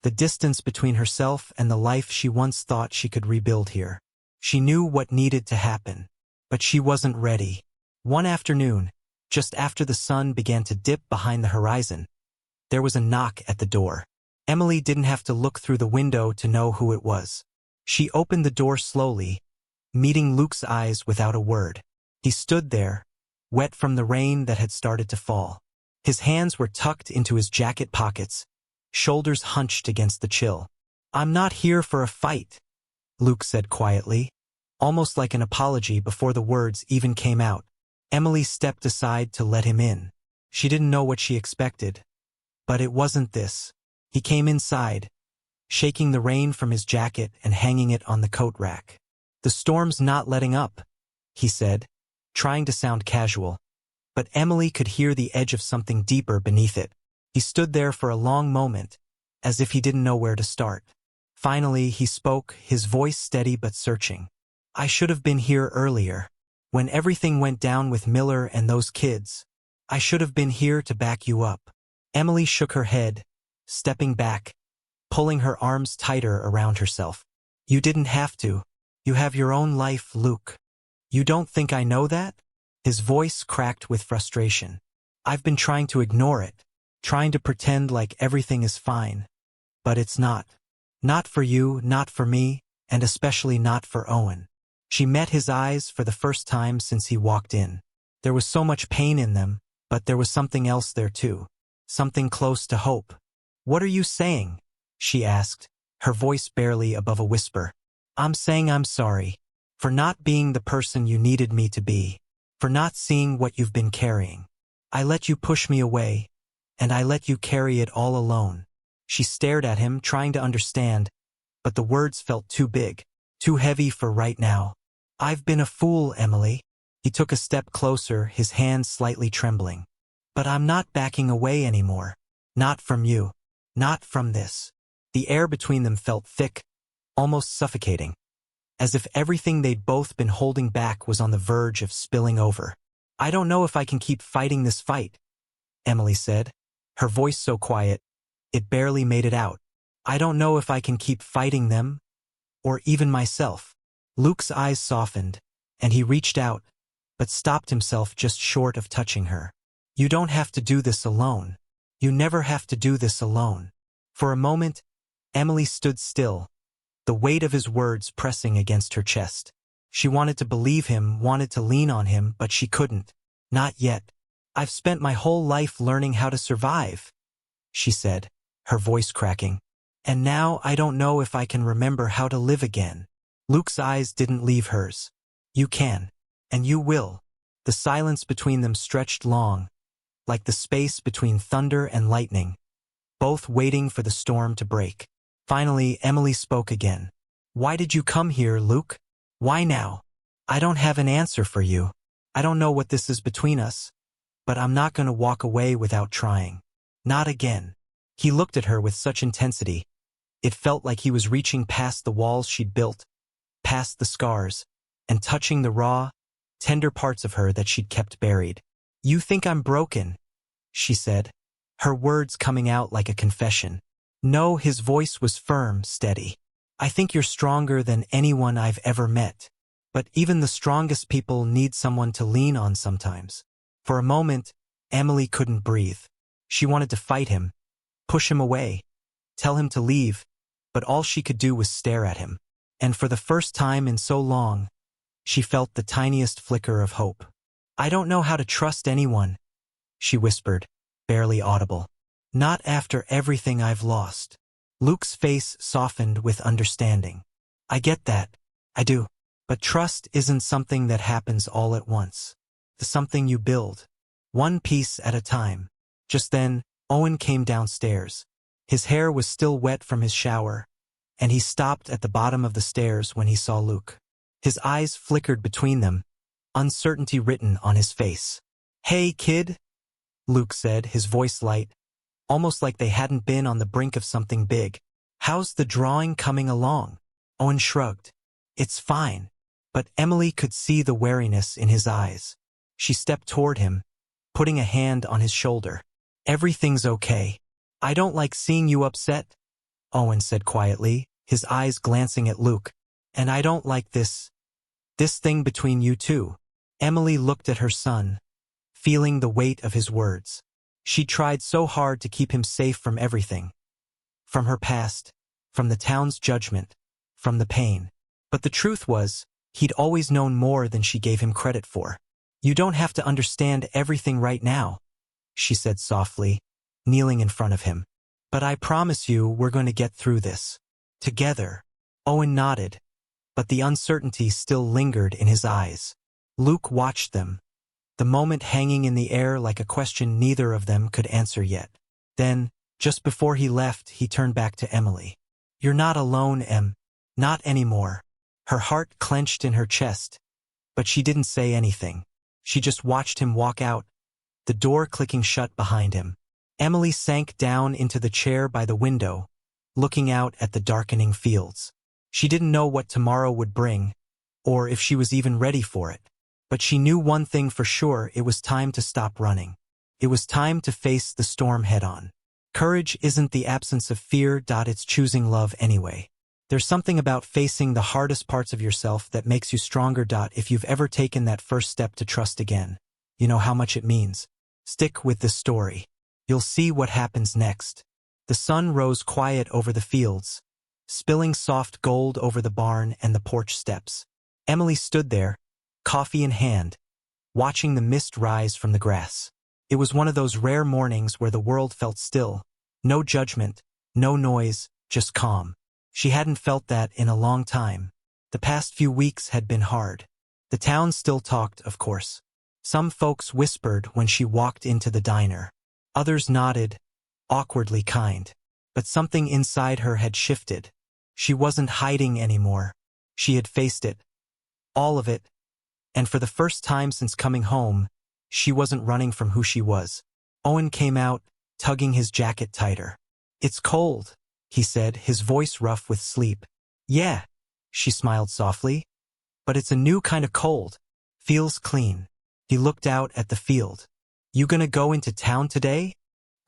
the distance between herself and the life she once thought she could rebuild here. She knew what needed to happen, but she wasn't ready. One afternoon, just after the sun began to dip behind the horizon, there was a knock at the door. Emily didn't have to look through the window to know who it was. She opened the door slowly, meeting Luke's eyes without a word. He stood there, wet from the rain that had started to fall. His hands were tucked into his jacket pockets, shoulders hunched against the chill. "I'm not here for a fight," Luke said quietly, almost like an apology before the words even came out. Emily stepped aside to let him in. She didn't know what she expected, but it wasn't this. He came inside, shaking the rain from his jacket and hanging it on the coat rack. "The storm's not letting up," he said, trying to sound casual, but Emily could hear the edge of something deeper beneath it. He stood there for a long moment, as if he didn't know where to start. Finally, he spoke, his voice steady but searching. "I should have been here earlier. When everything went down with Miller and those kids, I should have been here to back you up." Emily shook her head, stepping back, pulling her arms tighter around herself. "You didn't have to. You have your own life, Luke. You don't think I know that?" His voice cracked with frustration. "I've been trying to ignore it, trying to pretend like everything is fine. But it's not. Not for you, not for me, and especially not for Owen." She met his eyes for the first time since he walked in. There was so much pain in them, but there was something else there too. Something close to hope. "What are you saying?" she asked, her voice barely above a whisper. "I'm saying I'm sorry. For not being the person you needed me to be. For not seeing what you've been carrying. I let you push me away, and I let you carry it all alone." She stared at him, trying to understand, but the words felt too big, too heavy for right now. "I've been a fool, Emily." He took a step closer, his hands slightly trembling. "But I'm not backing away anymore. Not from you. Not from this." The air between them felt thick, almost suffocating, as if everything they'd both been holding back was on the verge of spilling over. "I don't know if I can keep fighting this fight," Emily said, her voice so quiet, it barely made it out. "I don't know if I can keep fighting them, or even myself." Luke's eyes softened, and he reached out, but stopped himself just short of touching her. "You don't have to do this alone. You never have to do this alone." For a moment, Emily stood still, the weight of his words pressing against her chest. She wanted to believe him, wanted to lean on him, but she couldn't. "Not yet. I've spent my whole life learning how to survive," she said, her voice cracking. "And now I don't know if I can remember how to live again." Luke's eyes didn't leave hers. "You can. And you will." The silence between them stretched long, like the space between thunder and lightning, both waiting for the storm to break. Finally, Emily spoke again. "Why did you come here, Luke? Why now?" "I don't have an answer for you. I don't know what this is between us, but I'm not going to walk away without trying. Not again." He looked at her with such intensity. It felt like he was reaching past the walls she'd built, past the scars, and touching the raw, tender parts of her that she'd kept buried. "You think I'm broken," she said, her words coming out like a confession. "No," his voice was firm, steady. "I think you're stronger than anyone I've ever met. But even the strongest people need someone to lean on sometimes." For a moment, Emily couldn't breathe. She wanted to fight him, push him away, tell him to leave, but all she could do was stare at him. And for the first time in so long, she felt the tiniest flicker of hope. "I don't know how to trust anyone," she whispered, barely audible. "Not after everything I've lost." Luke's face softened with understanding. "I get that. I do. But trust isn't something that happens all at once. It's something you build, one piece at a time." Just then, Owen came downstairs. His hair was still wet from his shower, and he stopped at the bottom of the stairs when he saw Luke. His eyes flickered between them, uncertainty written on his face. "Hey, kid," Luke said, his voice light, almost like they hadn't been on the brink of something big. "How's the drawing coming along?" Owen shrugged. "It's fine." But Emily could see the wariness in his eyes. She stepped toward him, putting a hand on his shoulder. "Everything's okay. I don't like seeing you upset," Owen said quietly, his eyes glancing at Luke. "And I don't like this thing between you two." Emily looked at her son, feeling the weight of his words. She tried so hard to keep him safe from everything. From her past, from the town's judgment, from the pain. But the truth was, he'd always known more than she gave him credit for. "You don't have to understand everything right now," she said softly, kneeling in front of him. "But I promise you we're going to get through this. Together." Owen nodded, but the uncertainty still lingered in his eyes. Luke watched them, the moment hanging in the air like a question neither of them could answer yet. Then, just before he left, he turned back to Emily. "You're not alone, Em. Not anymore." Her heart clenched in her chest, but she didn't say anything. She just watched him walk out, the door clicking shut behind him. Emily sank down into the chair by the window, looking out at the darkening fields. She didn't know what tomorrow would bring, or if she was even ready for it. But she knew one thing for sure: it was time to stop running. It was time to face the storm head-on. Courage isn't the absence of fear, it's choosing love anyway. There's something about facing the hardest parts of yourself that makes you stronger. If you've ever taken that first step to trust again, you know how much it means. Stick with this story. You'll see what happens next. The sun rose quiet over the fields, spilling soft gold over the barn and the porch steps. Emily stood there, coffee in hand, watching the mist rise from the grass. It was one of those rare mornings where the world felt still. No judgment, no noise, just calm. She hadn't felt that in a long time. The past few weeks had been hard. The town still talked, of course. Some folks whispered when she walked into the diner. Others nodded, awkwardly kind. But something inside her had shifted. She wasn't hiding anymore. She had faced it. All of it. And for the first time since coming home, she wasn't running from who she was. Owen came out, tugging his jacket tighter. "It's cold," he said, his voice rough with sleep. "Yeah," she smiled softly. "But it's a new kind of cold. Feels clean." He looked out at the field. "You gonna go into town today?"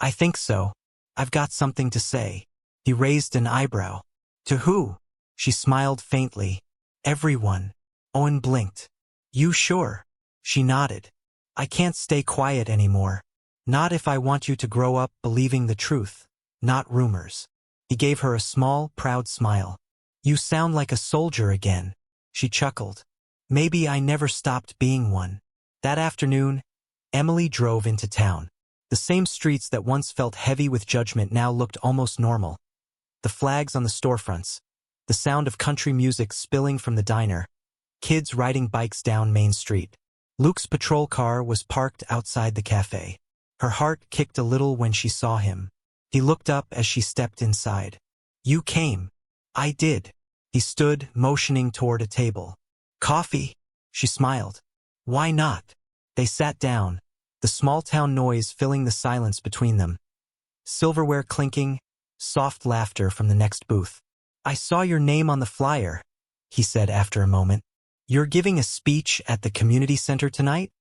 "I think so. I've got something to say." He raised an eyebrow. "To who?" She smiled faintly. "Everyone." Owen blinked. "You sure?" She nodded. "I can't stay quiet anymore. Not if I want you to grow up believing the truth, not rumors." He gave her a small, proud smile. "You sound like a soldier again." She chuckled. "Maybe I never stopped being one." That afternoon, Emily drove into town. The same streets that once felt heavy with judgment now looked almost normal. The flags on the storefronts, the sound of country music spilling from the diner, kids riding bikes down Main Street. Luke's patrol car was parked outside the cafe. Her heart kicked a little when she saw him. He looked up as she stepped inside. "You came." "I did." He stood, motioning toward a table. "Coffee?" She smiled. "Why not?" They sat down, the small-town noise filling the silence between them. Silverware clinking, soft laughter from the next booth. "I saw your name on the flyer," he said after a moment. "You're giving a speech at the community center tonight?"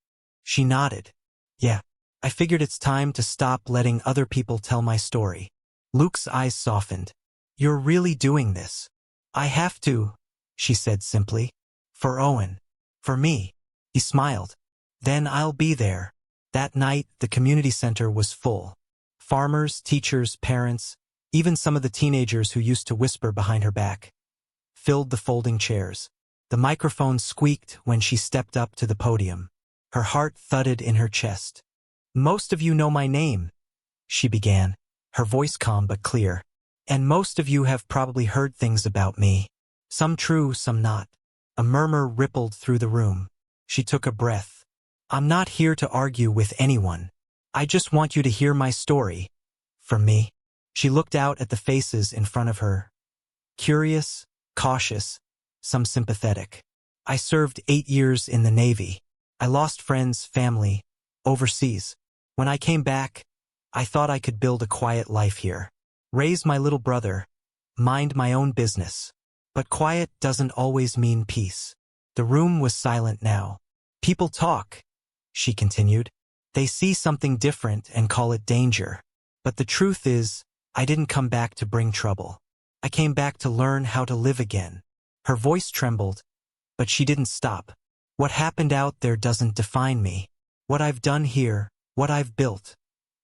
She nodded. "Yeah. I figured it's time to stop letting other people tell my story." Luke's eyes softened. "You're really doing this?" "I have to," she said simply. "For Owen. For me." He smiled. "Then I'll be there." That night, the community center was full. Farmers, teachers, parents, even some of the teenagers who used to whisper behind her back, filled the folding chairs. The microphone squeaked when she stepped up to the podium. Her heart thudded in her chest. "Most of you know my name," she began, her voice calm but clear. "And most of you have probably heard things about me. Some true, some not." A murmur rippled through the room. She took a breath. "I'm not here to argue with anyone. I just want you to hear my story. From me? She looked out at the faces in front of her. Curious, cautious, some sympathetic. I served 8 years in the Navy. I lost friends, family, overseas. When I came back, I thought I could build a quiet life here. Raise my little brother, mind my own business. But quiet doesn't always mean peace. The room was silent now. People talk, she continued. They see something different and call it danger. But the truth is, I didn't come back to bring trouble. I came back to learn how to live again. Her voice trembled, but she didn't stop. What happened out there doesn't define me. What I've done here, what I've built,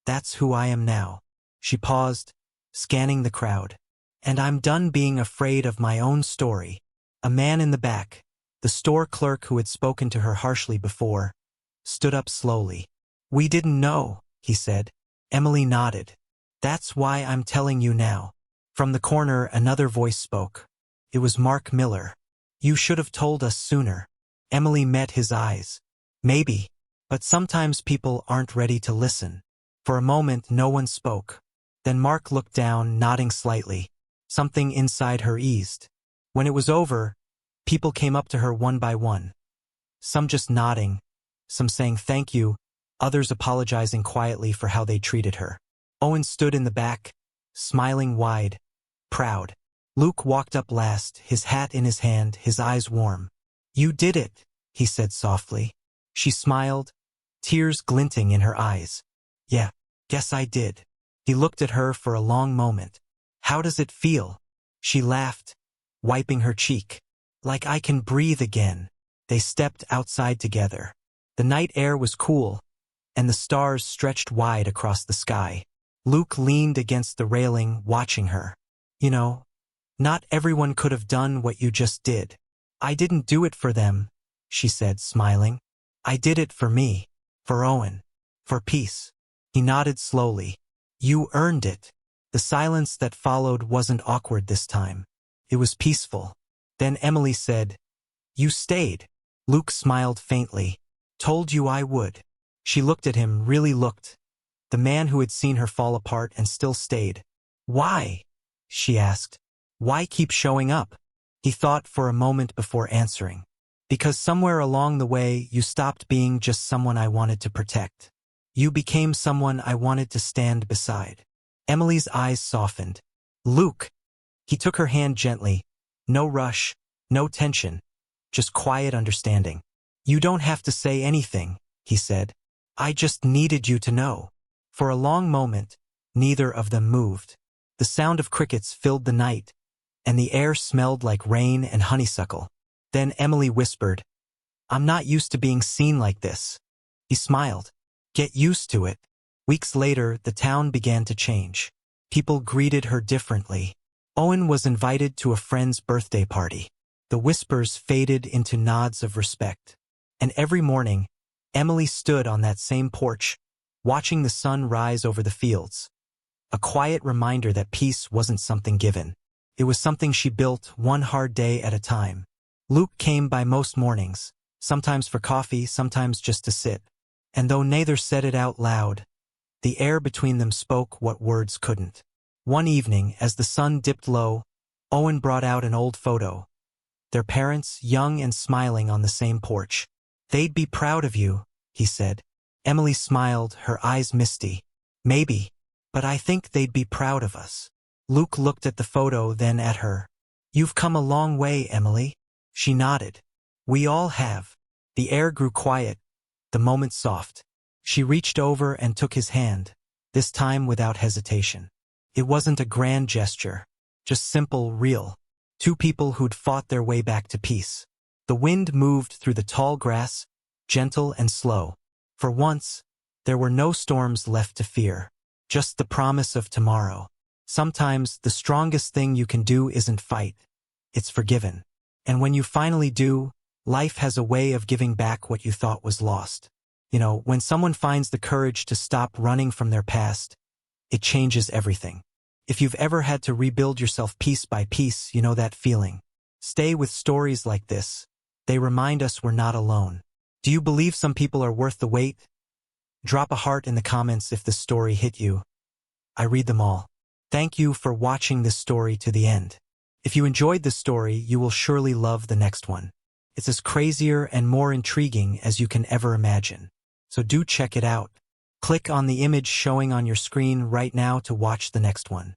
that's who I am now. She paused, scanning the crowd. And I'm done being afraid of my own story. A man in the back, the store clerk who had spoken to her harshly before, stood up slowly. We didn't know, he said. Emily nodded. That's why I'm telling you now. From the corner, another voice spoke. It was Mark Miller. You should have told us sooner. Emily met his eyes. Maybe, but sometimes people aren't ready to listen. For a moment, no one spoke. Then Mark looked down, nodding slightly. Something inside her eased. When it was over, people came up to her one by one. Some just nodding, some saying thank you, others apologizing quietly for how they treated her. Owen stood in the back, smiling wide, proud. Luke walked up last, his hat in his hand, his eyes warm. You did it, he said softly. She smiled, tears glinting in her eyes. Yeah, guess I did. He looked at her for a long moment. How does it feel? She laughed, wiping her cheek. Like I can breathe again. They stepped outside together. The night air was cool, and the stars stretched wide across the sky. Luke leaned against the railing, watching her. You know, not everyone could have done what you just did. I didn't do it for them, she said, smiling. I did it for me, for Owen, for peace. He nodded slowly. You earned it. The silence that followed wasn't awkward this time. It was peaceful. Then Emily said, You stayed. Luke smiled faintly. Told you I would. She looked at him, really looked. The man who had seen her fall apart and still stayed. Why? She asked. Why keep showing up? He thought for a moment before answering. Because somewhere along the way you stopped being just someone I wanted to protect. You became someone I wanted to stand beside. Emily's eyes softened. Luke. He took her hand gently. No rush, no tension, just quiet understanding. You don't have to say anything, he said. I just needed you to know. For a long moment, neither of them moved. The sound of crickets filled the night, and the air smelled like rain and honeysuckle. Then Emily whispered, I'm not used to being seen like this. He smiled. Get used to it. Weeks later, the town began to change. People greeted her differently. Owen was invited to a friend's birthday party. The whispers faded into nods of respect. And every morning, Emily stood on that same porch, watching the sun rise over the fields. A quiet reminder that peace wasn't something given. It was something she built one hard day at a time. Luke came by most mornings, sometimes for coffee, sometimes just to sit. And though neither said it out loud, the air between them spoke what words couldn't. One evening, as the sun dipped low, Owen brought out an old photo. Their parents, young and smiling on the same porch. They'd be proud of you, he said. Emily smiled, her eyes misty. Maybe, but I think they'd be proud of us. Luke looked at the photo, then at her. You've come a long way, Emily. She nodded. We all have. The air grew quiet, the moment soft. She reached over and took his hand, this time without hesitation. It wasn't a grand gesture, just simple, real. Two people who'd fought their way back to peace. The wind moved through the tall grass, gentle and slow. For once, there were no storms left to fear, just the promise of tomorrow. Sometimes the strongest thing you can do isn't fight, it's forgiven. And when you finally do, life has a way of giving back what you thought was lost. You know, when someone finds the courage to stop running from their past, it changes everything. If you've ever had to rebuild yourself piece by piece, you know that feeling. Stay with stories like this. They remind us we're not alone. Do you believe some people are worth the wait? Drop a heart in the comments if the story hit you. I read them all. Thank you for watching this story to the end. If you enjoyed this story, you will surely love the next one. It's as crazier and more intriguing as you can ever imagine. So do check it out. Click on the image showing on your screen right now to watch the next one.